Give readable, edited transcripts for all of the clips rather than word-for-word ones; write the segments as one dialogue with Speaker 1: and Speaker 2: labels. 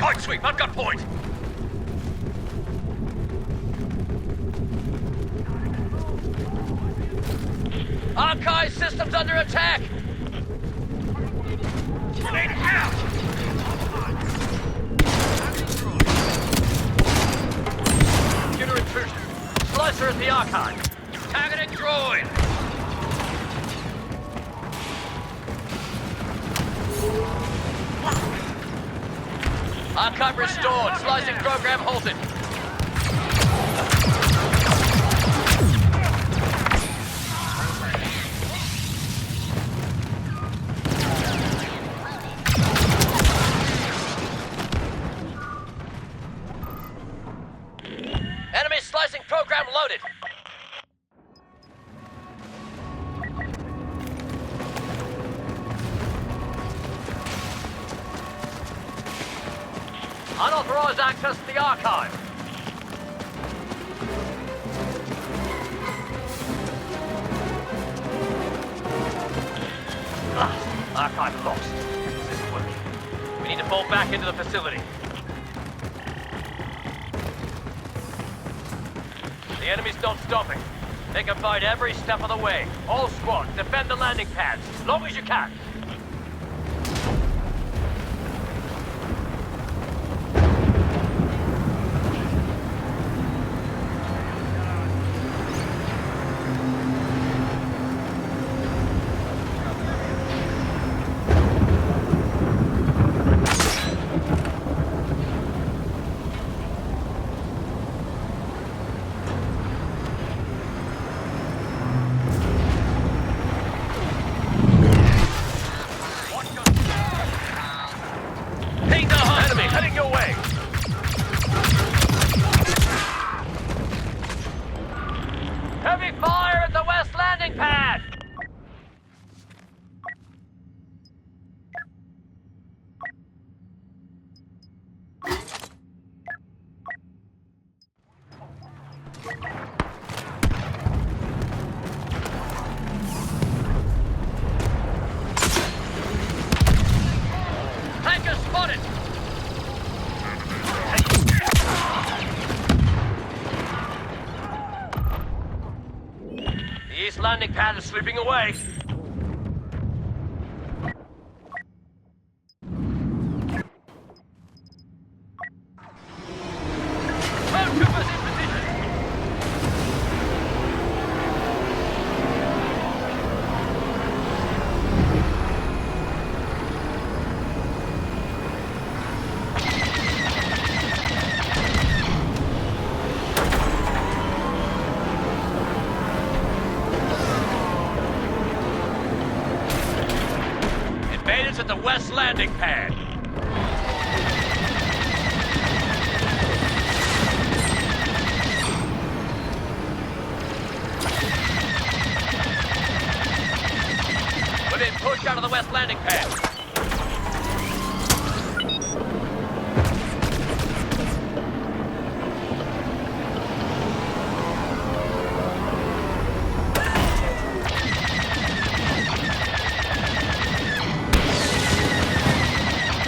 Speaker 1: Point sweep, I've got point! Archive systems under attack! Grenade out! Computer intrusion. Slicer at the archive. Targeting droid! Archive restored. Slicing program halted. Enemy slicing program loaded. Unauthorized access to the archive. Archive lost. This isn't working. We need to fall back into the facility. The enemy's not stopping. They can fight every step of the way. All squads, defend the landing pads, as long as you can. Heading your way! Heavy fire at the west landing pad! Tanker spotted! The east landing pad is slipping away. Troopers in position. Invaders at the west landing pad. We're being pushed out of the west landing pad.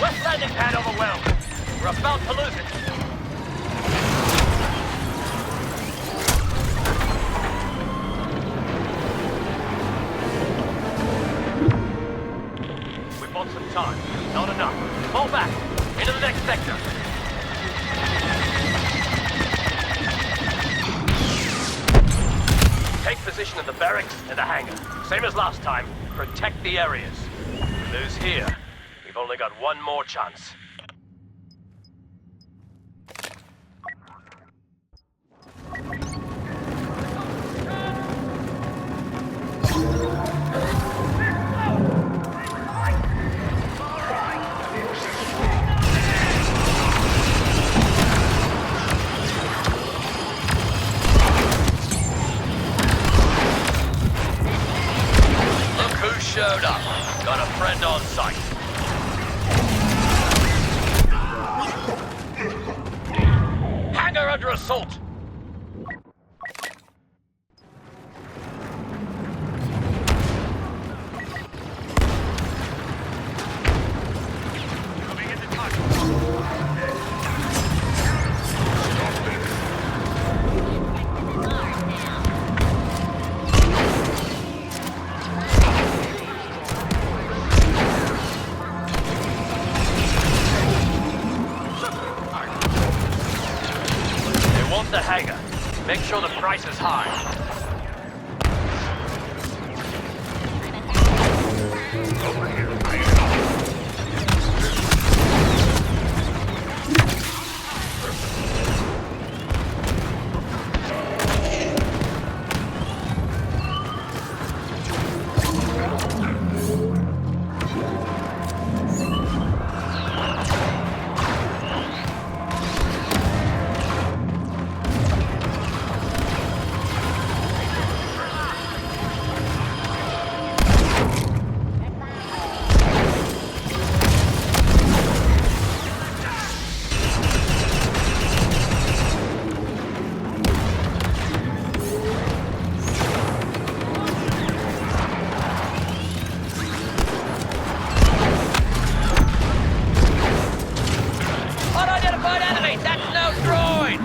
Speaker 1: West landing pad overwhelmed. We're about to lose it. We've bought some time. Not enough. Fall back. Into the next sector. Take position in the barracks and the hangar. Same as last time. Protect the areas. We lose here. We've only got one more chance. Look who showed up. Got a friend on site. Hangar under assault! Coming into target. the hangar. Make sure the price is high. Unidentified enemy! That's no droid!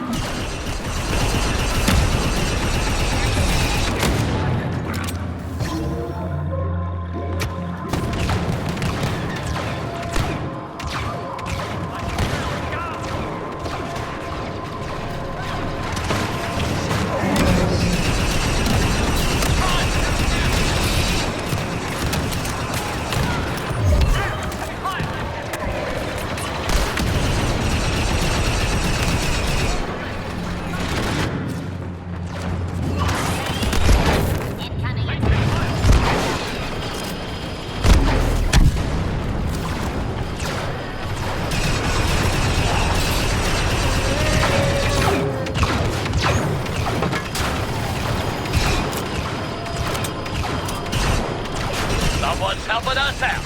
Speaker 1: Someone's helping us out.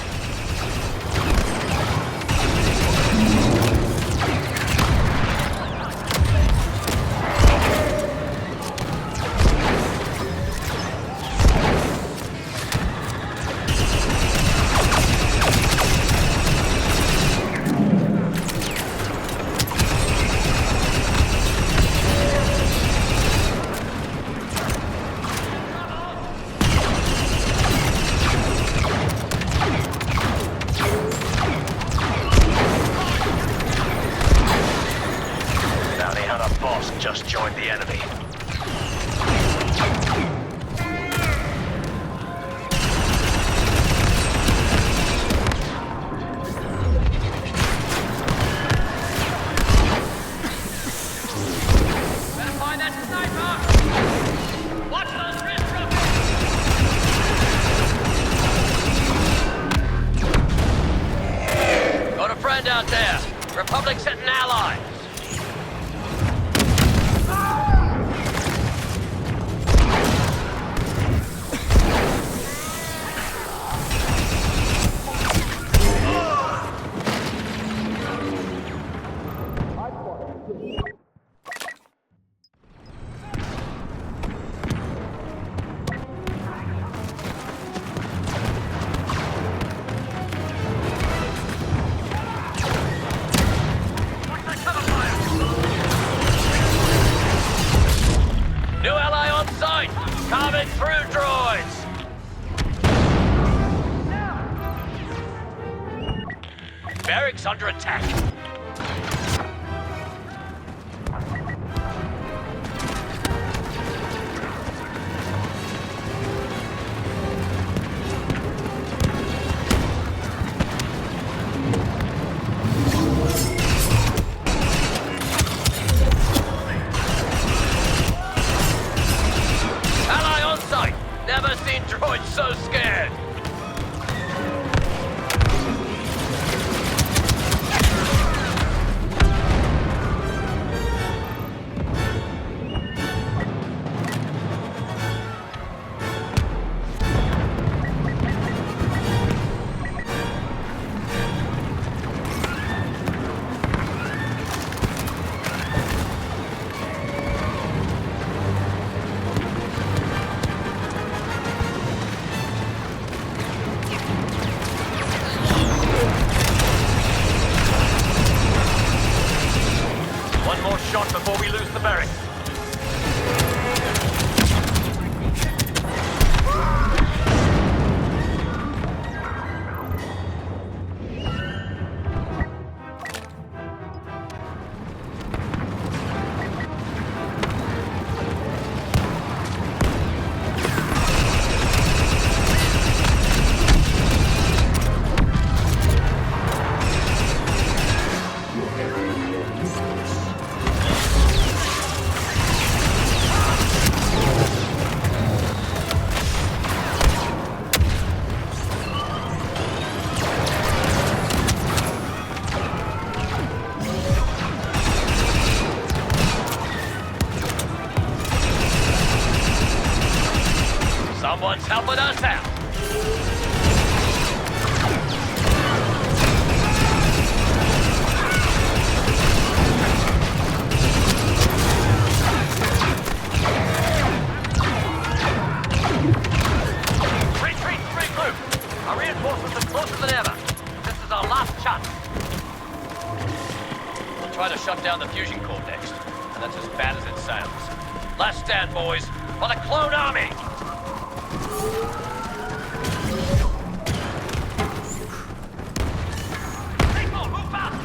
Speaker 1: Bounty hunter boss just joined the enemy. Better find that sniper! Watch those wrist rockets! Got a friend out there. Republic sent an ally. New ally on site! Coming through, droids! Barracks under attack. Ally on site! Never seen droids so scared! One more shot before we lose the barracks. chance. We'll try to shut down the fusion core next, and that's as bad as it sounds. Last stand, boys, for the clone army! People, move fast!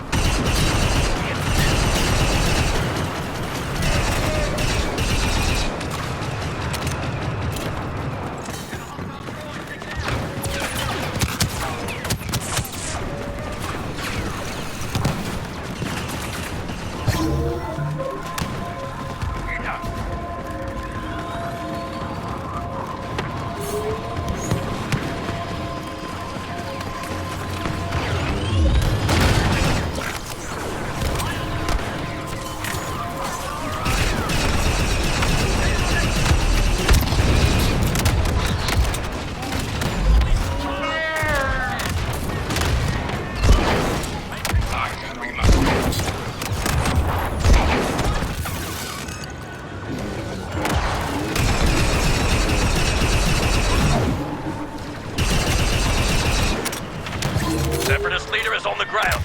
Speaker 1: Separatist leader is on the ground.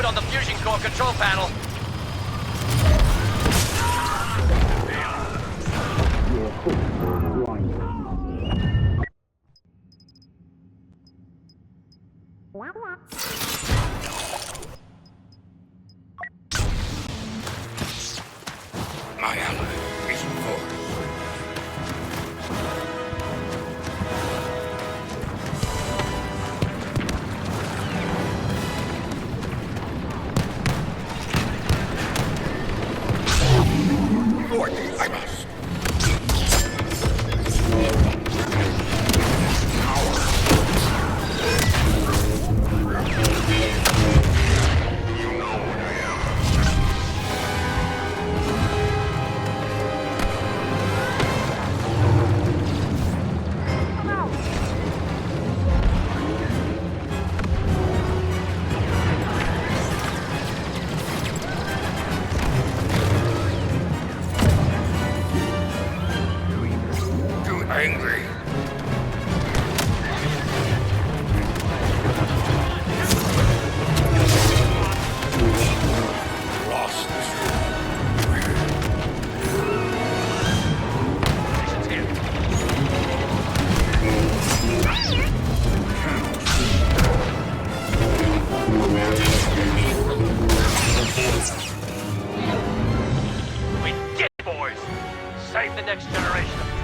Speaker 1: On the fusion core control panel.
Speaker 2: My ally is forth. I must. Angry. Lost.
Speaker 1: We get it, boys. Save the next generation of troops.